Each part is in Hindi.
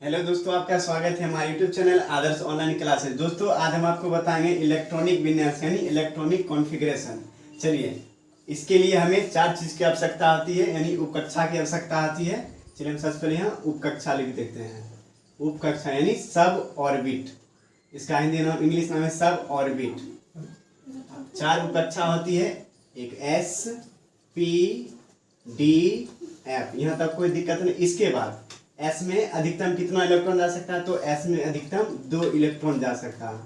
हेलो दोस्तों, आपका स्वागत है हमारे यूट्यूब चैनल आदर्श ऑनलाइन क्लासेस। दोस्तों, आज हम आपको बताएंगे इलेक्ट्रॉनिक विन्यास यानी इलेक्ट्रॉनिक कॉन्फ़िगरेशन। चलिए, इसके लिए हमें 4 चीज़ की आवश्यकता होती है, यानी उपकक्षा की आवश्यकता होती है। चलिए हम सबसे पहले यहाँ उपकक्षा लिख देते हैं। उपकक्षा यानी सब ऑर्बिट, इसका हिंदी नाम इंग्लिश नाम है सब ऑर्बिट। 4 उपकक्षा होती है, एक एस पी डी एफ, यहाँ तक कोई दिक्कत नहीं। इसके बाद एस में अधिकतम कितना इलेक्ट्रॉन जा सकता है, तो एस में अधिकतम 2 इलेक्ट्रॉन जा सकता है।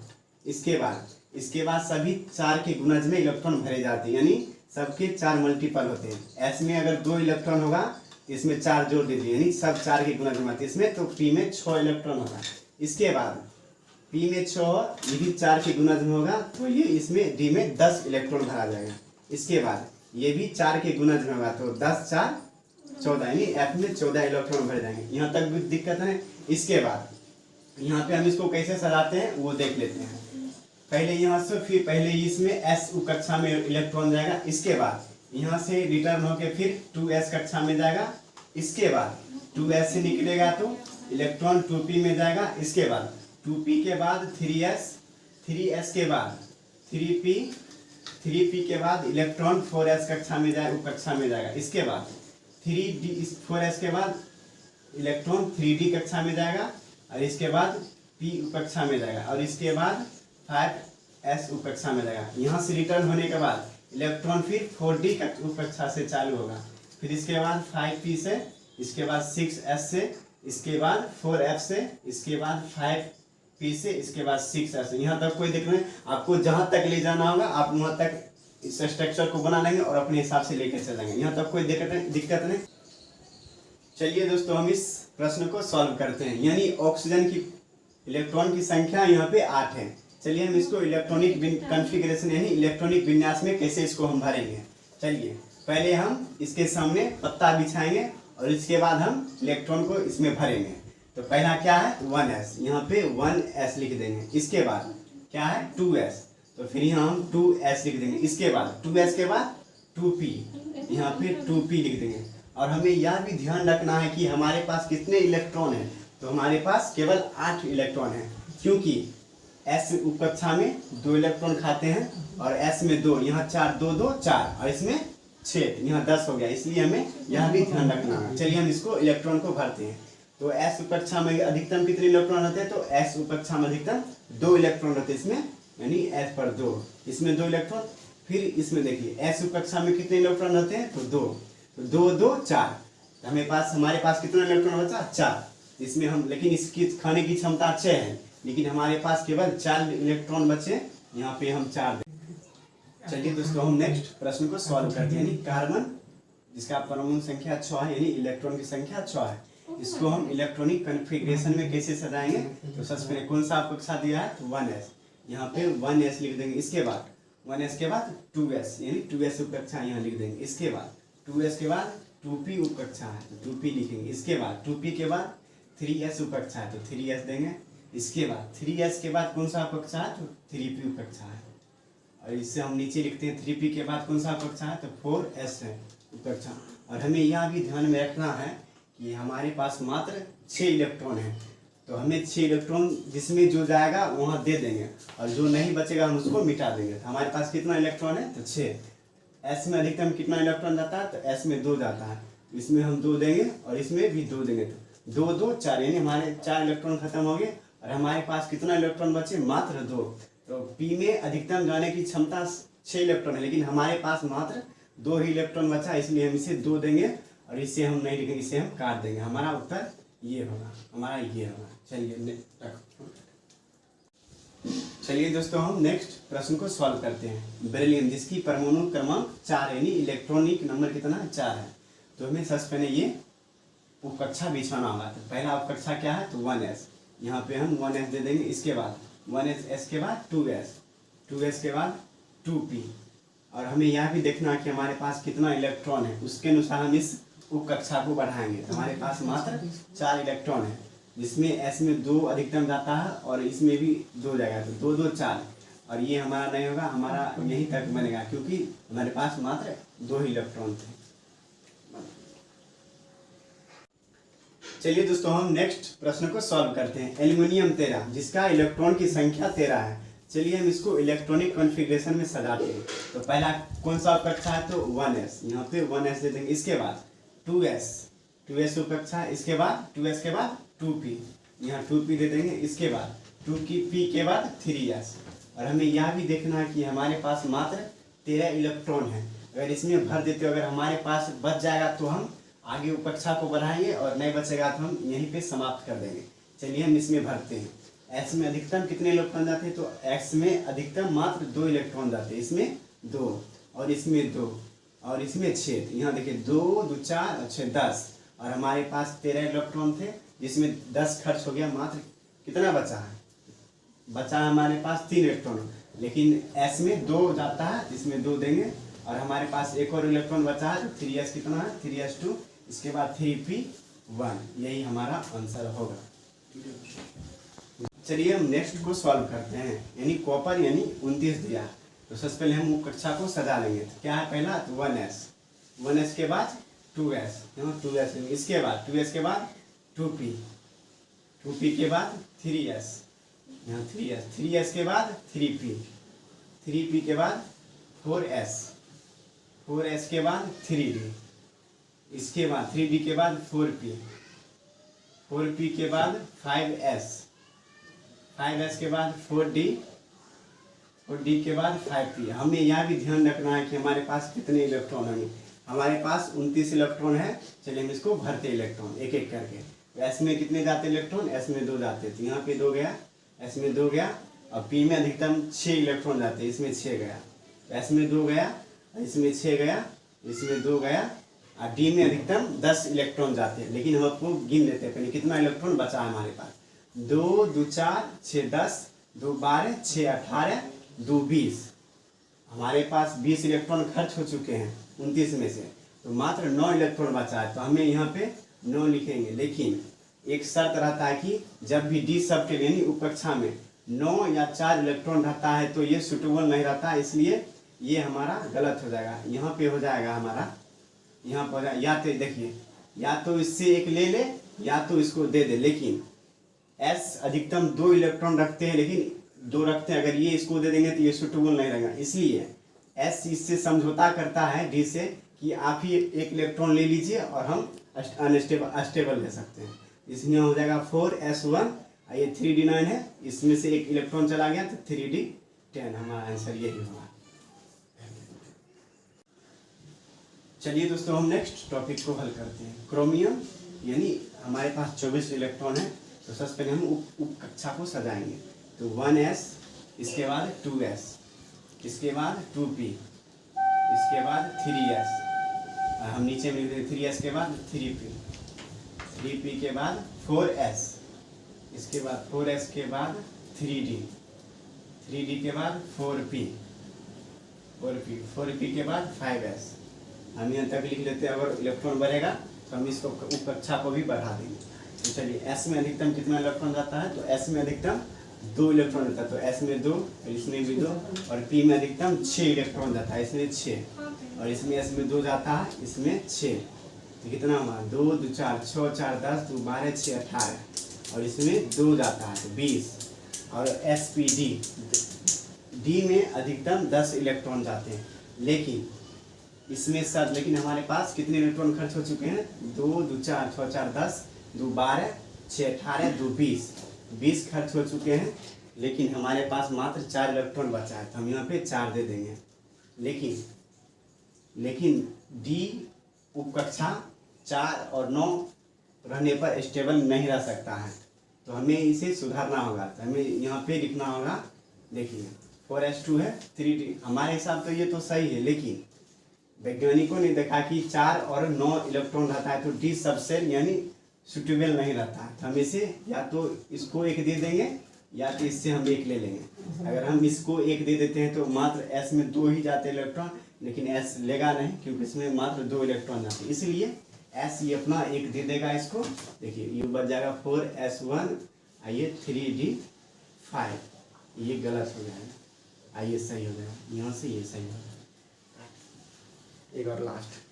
इसके बाद सभी 4 के गुणज में इलेक्ट्रॉन भरे जाते हैं, यानी सबके 4 मल्टीपल होते हैं। एस में अगर 2 इलेक्ट्रॉन होगा इसमें 4 जोड़ दीजिए, यानी सब 4 के गुणज में आते हैं इसमें, तो पी में 6 इलेक्ट्रॉन होगा। इसके बाद पी में 6, ये भी 4 के गुणज में होगा, तो ये इसमें डी में 10 इलेक्ट्रॉन भरा जाएगा। इसके बाद ये भी 4 के गुणज में होगा, तो 10 4 14, यानी एफ में 14 इलेक्ट्रॉन भर जाएंगे। यहाँ तक भी दिक्कत है। इसके बाद यहाँ पे हम इसको कैसे सजाते हैं वो देख लेते हैं। पहले यहाँ से, फिर पहले इसमें एस कक्षा में इलेक्ट्रॉन जाएगा। इसके बाद यहाँ से रिटर्न होके फिर 2s कक्षा में जाएगा। इसके बाद 2s से निकलेगा तो इलेक्ट्रॉन 2p में जाएगा। इसके बाद 2p के बाद 3s के बाद 3p के बाद इलेक्ट्रॉन 4s कक्षा में जाएगा, उपकक्षा में जाएगा। इसके बाद 4s के बाद इलेक्ट्रॉन 3d कक्षा में जाएगा, और इसके बाद p उपकक्षा में जाएगा, और इसके बाद 5s उपकक्षा में जाएगा। यहाँ से रिटर्न होने के बाद इलेक्ट्रॉन फिर 4d उपकक्षा से चालू होगा, फिर इसके बाद 5p से, इसके बाद 6s से, इसके बाद 4f से, इसके बाद 5p से, इसके बाद 6s से। यहाँ तक कोई दिक्कत नहीं, आपको जहाँ तक ले जाना होगा आप वहाँ तक इस स्ट्रक्चर को बना लेंगे और अपने हिसाब से लेकर चलेंगे। यहाँ तक कोई दिक्कत नहीं। चलिए दोस्तों, हम इस प्रश्न को सॉल्व करते हैं। यानी ऑक्सीजन की इलेक्ट्रॉन की संख्या यहाँ पे 8 है। चलिए हम इसको इलेक्ट्रॉनिक कॉन्फ़िगरेशन यानी इलेक्ट्रॉनिक विन्यास में कैसे इसको हम भरेंगे। चलिए पहले हम इसके सामने पत्ता बिछाएंगे और इसके बाद हम इलेक्ट्रॉन को इसमें भरेंगे। तो पहला क्या है 1s, यहाँ पे 1s लिख देंगे। इसके बाद क्या है 2s, तो फिर यहाँ हम 2s लिख देंगे। इसके बाद 2s के बाद 2p, यहाँ पे 2p लिख देंगे। और हमें यह भी ध्यान रखना है कि हमारे पास कितने इलेक्ट्रॉन हैं, तो हमारे पास केवल 8 इलेक्ट्रॉन हैं, क्योंकि s उपकक्षा में 2 इलेक्ट्रॉन खाते हैं और s में 2, यहाँ 4 2 2 4, और इसमें 6, यहाँ 10 हो गया, इसलिए हमें यह भी ध्यान रखना है। चलिए हम इसको इलेक्ट्रॉन को भरते हैं। तो s उपकक्षा में अधिकतम कितने इलेक्ट्रॉन होते हैं, तो s उपकक्षा में अधिकतम 2 इलेक्ट्रॉन होते हैं इसमें, यानी s पर 2, इसमें 2 इलेक्ट्रॉन। फिर इसमें देखिए s कक्षा में कितने इलेक्ट्रॉन रहते हैं, तो 2, तो 2 2 4, तो हमारे पास कितना इलेक्ट्रॉन बचा 4। इसमें हम, लेकिन इसकी खाने की क्षमता 6 है, लेकिन हमारे पास केवल 4 इलेक्ट्रॉन बचे, यहाँ पे हम 4 दें। चलिए दोस्तों, हम नेक्स्ट प्रश्न को सॉल्व करते हैं। यानी कार्बन जिसका परमाणु संख्या 6 है, यानी इलेक्ट्रॉन की संख्या 6 है, इसको हम इलेक्ट्रॉनिक कॉन्फ़िगरेशन में कैसे सजाएंगे। तो सबसे पहले कौन सा कक्षा दिया है, तो 1s, यहाँ पे 1s लिख देंगे। इसके बाद 1s के बाद 2s, यानी 2s उपकक्षा यहाँ लिख देंगे। इसके बाद 2s के बाद 2p उपकक्षा है, तो 2p लिखेंगे। इसके बाद 2p के बाद 3s उपकक्षा है, तो 3s देंगे। इसके बाद 3s के बाद कौन सा उपकक्षा है, तो 3p उपकक्षा है, और इससे हम नीचे लिखते हैं 3p के बाद कौन सा उपकक्षा है, तो 4s है उपकक्षा। और हमें यह भी ध्यान में रखना है कि हमारे पास मात्र 6 इलेक्ट्रॉन है, तो हमें 6 इलेक्ट्रॉन जिसमें जो जाएगा वहाँ दे देंगे, और जो नहीं बचेगा हम उसको मिटा देंगे। तो हमारे पास कितना इलेक्ट्रॉन है, तो 6। s में अधिकतम कितना इलेक्ट्रॉन जाता है, तो s में 2 जाता है, इसमें हम 2 देंगे और इसमें भी 2 देंगे, तो 2 2 4, यानी हमारे 4 इलेक्ट्रॉन खत्म हो गए, और हमारे पास कितना इलेक्ट्रॉन बचे, मात्र 2। तो p में अधिकतम जाने की क्षमता 6 इलेक्ट्रॉन है, लेकिन हमारे पास मात्र 2 ही इलेक्ट्रॉन बचा, इसलिए हम इसे 2 देंगे, और इसे हम नहीं लिखेंगे, इसे हम काट देंगे। हमारा उत्तर ये होगा, हमारा ये होगा। चलिए रखो। चलिए दोस्तों, हम नेक्स्ट प्रश्न को सॉल्व करते हैं। बेरिलियम जिसकी परमाणु क्रमांक 4 यानी इलेक्ट्रॉनिक नंबर कितना है, 4 है, तो हमें सबसे पहले ये उपकक्षा बिछाना होगा। तो पहला उपकक्षा क्या है, तो 1s, यहाँ पे हम 1s दे देंगे। इसके बाद 1s के बाद 2s के बाद 2p, और हमें यह भी देखना है कि हमारे पास कितना इलेक्ट्रॉन है, उसके अनुसार हम इस उपकक्षा को बढ़ाएंगे। तो हमारे पास मात्र 4 इलेक्ट्रॉन है, जिसमें s में 2 अधिकतम जाता है और इसमें भी 2 जाएगा, तो 2 2 4, और ये हमारा नहीं होगा, हमारा यहीं तक बनेगा, क्योंकि हमारे पास मात्र 2 ही इलेक्ट्रॉन थे। चलिए दोस्तों हम नेक्स्ट प्रश्न को सॉल्व करते हैं। एल्युमिनियम 13 जिसका इलेक्ट्रॉन की संख्या 13 है। चलिए हम इसको इलेक्ट्रॉनिक कॉन्फ़िगरेशन में सजाते हैं। तो पहला कौन सा कक्षा है, तो 1s, यहाँ पे 1s दे देंगे। इसके बाद 2s कक्षा है। इसके बाद 2s के बाद 2p, यहाँ 2p दे देंगे। इसके बाद 2p के बाद 3s। और हमें यह भी देखना है कि हमारे पास मात्र 13 इलेक्ट्रॉन है। अगर इसमें भर देते हो, अगर हमारे पास बच जाएगा तो हम आगे कक्षा को बढ़ाएंगे, और नहीं बचेगा तो हम यहीं पे समाप्त कर देंगे। चलिए हम इसमें भरते हैं। s में अधिकतम कितने इलेक्ट्रॉन जाते हैं, तो x में अधिकतम मात्र 2 इलेक्ट्रॉन जाते हैं। इसमें 2 और इसमें 2 और इसमें 6। यहाँ देखिए 2 2 4 और 6 10, और हमारे पास 13 इलेक्ट्रॉन थे जिसमें 10 खर्च हो गया। मात्र कितना बचा है, बचा है हमारे पास 3 इलेक्ट्रॉन, लेकिन s में 2 जाता है, इसमें 2 देंगे। और हमारे पास एक और इलेक्ट्रॉन बचा है, तो 3s कितना है, 3s2, इसके बाद 3p1। यही हमारा आंसर होगा। चलिए हम नेक्स्ट को सॉल्व करते हैं। यानी कॉपर यानी 29 दिया, तो सबसे पहले हम कक्षा को सजा लेंगे। तो क्या है पहला, तो 1s के बाद 2s, यहाँ 2s लेंगे। इसके बाद 2s के बाद 2p के बाद 3s, यहाँ 3s के बाद 3p के बाद 4s के बाद 3d, इसके बाद 3d के बाद 4p के बाद 5s के बाद 4d के बाद 5p। हमें यह भी ध्यान रखना है कि हमारे पास कितने इलेक्ट्रॉन होंगे। हमारे पास 29 इलेक्ट्रॉन है। चलिए हम इसको भरते इलेक्ट्रॉन एक एक करके। तो s में कितने जाते इलेक्ट्रॉन, s में 2 जाते, तो यहाँ पे 2 गया, s में 2 गया। और p में अधिकतम 6 इलेक्ट्रॉन जाते हैं, इसमें 6 गया। तो s में 2 गया, इसमें 6 गया, इसमें 2 गया। और d में अधिकतम 10 इलेक्ट्रॉन जाते हैं, लेकिन हम आपको गिन लेते हैं पहले कितना इलेक्ट्रॉन बचा है हमारे पास। 2 2 4 6 10, 2 12 6 18, 2 20। हमारे पास 20 इलेक्ट्रॉन खर्च हो चुके हैं 29 में से, तो मात्र 9 इलेक्ट्रॉन बचा है। तो हमें यहाँ पे 9 लिखेंगे, लेकिन एक शर्त रहता है कि जब भी डी सब के यानी उपकक्षा में 9 या 4 इलेक्ट्रॉन रहता है तो ये सुटेबल नहीं रहता, इसलिए ये हमारा गलत हो जाएगा। यहाँ पे हो जाएगा हमारा, यहाँ पर या तो देखिए, या तो इससे एक ले ले या तो इसको दे दे। लेकिन s अधिकतम 2 इलेक्ट्रॉन रखते हैं, लेकिन 2 रखते हैं। अगर ये इसको दे देंगे तो ये सुटेबल नहीं रहेगा, इसलिए s इससे समझौता करता है d से कि आप ही एक इलेक्ट्रॉन ले लीजिए और हम अनस्टेबल ले सकते हैं। इसमें हो जाएगा 4s1, ये 3d9 है, इसमें से एक इलेक्ट्रॉन चला गया तो 3d10। हमारा आंसर यही होगा। चलिए दोस्तों हम नेक्स्ट टॉपिक को हल करते हैं। क्रोमियम यानी हमारे पास 24 इलेक्ट्रॉन है। तो सबसे पहले हम उप कक्षा को सजाएंगे। तो 1s, इसके बाद 2s, इसके बाद 2p, इसके बाद 3s, हम नीचे में लिख देते 3s के बाद 3p के बाद 4s, इसके बाद 4s के बाद 3d के बाद 4p के बाद 5s। हम यहाँ तक लिख लेते हैं। अगर इलेक्ट्रॉन बढ़ेगा तो हम इसको उप कक्षा को भी बढ़ा देंगे। तो चलिए s में अधिकतम कितना इलेक्ट्रॉन जाता है, तो s में अधिकतम 2 इलेक्ट्रॉन जाता है, तो s में 2 और इसमें भी 2। और p में अधिकतम 6 इलेक्ट्रॉन जाता है, इसमें 6, और इसमें s में 2 जाता है, इसमें 6। तो कितना हुआ, 2 2 4 6 4 10, 2 12 6 18, और इसमें 2 जाता है तो 20। और spd, d में अधिकतम 10 इलेक्ट्रॉन जाते हैं, लेकिन इसमें सब, लेकिन हमारे पास कितने इलेक्ट्रॉन खर्च हो चुके हैं, 2 2 4 6 4 10, 2 12 6 18, 2 20 खर्च हो चुके हैं। लेकिन हमारे पास मात्र 4 इलेक्ट्रॉन बचा है, तो हम यहाँ पे 4 दे देंगे। लेकिन डी उपकक्षा 4 और 9 रहने पर स्टेबल नहीं रह सकता है, तो हमें इसे सुधारना होगा। तो हमें यहाँ पे लिखना होगा, देखिए 4s2 है, 3d। हमारे हिसाब तो ये तो सही है, लेकिन वैज्ञानिकों ने देखा कि 4 और 9 इलेक्ट्रॉन रहता है, तो डी सबसेल यानी सुटेबल नहीं रहता है। तो हम इसे या तो इसको 1 दे देंगे या तो इससे हम 1 ले लेंगे। अगर हम इसको 1 दे देते हैं तो मात्र s में 2 ही जाते इलेक्ट्रॉन, लेकिन s लेगा नहीं क्योंकि इसमें मात्र 2 इलेक्ट्रॉन जाते हैं, इसलिए s ये अपना 1 दे देगा इसको। देखिए ये बच जाएगा 4s1, आइए 3d5, ये गलत हो जाएगा, आइए सही हो जाएगा, यहाँ से ये सही हो जाएगा। एक और लास्ट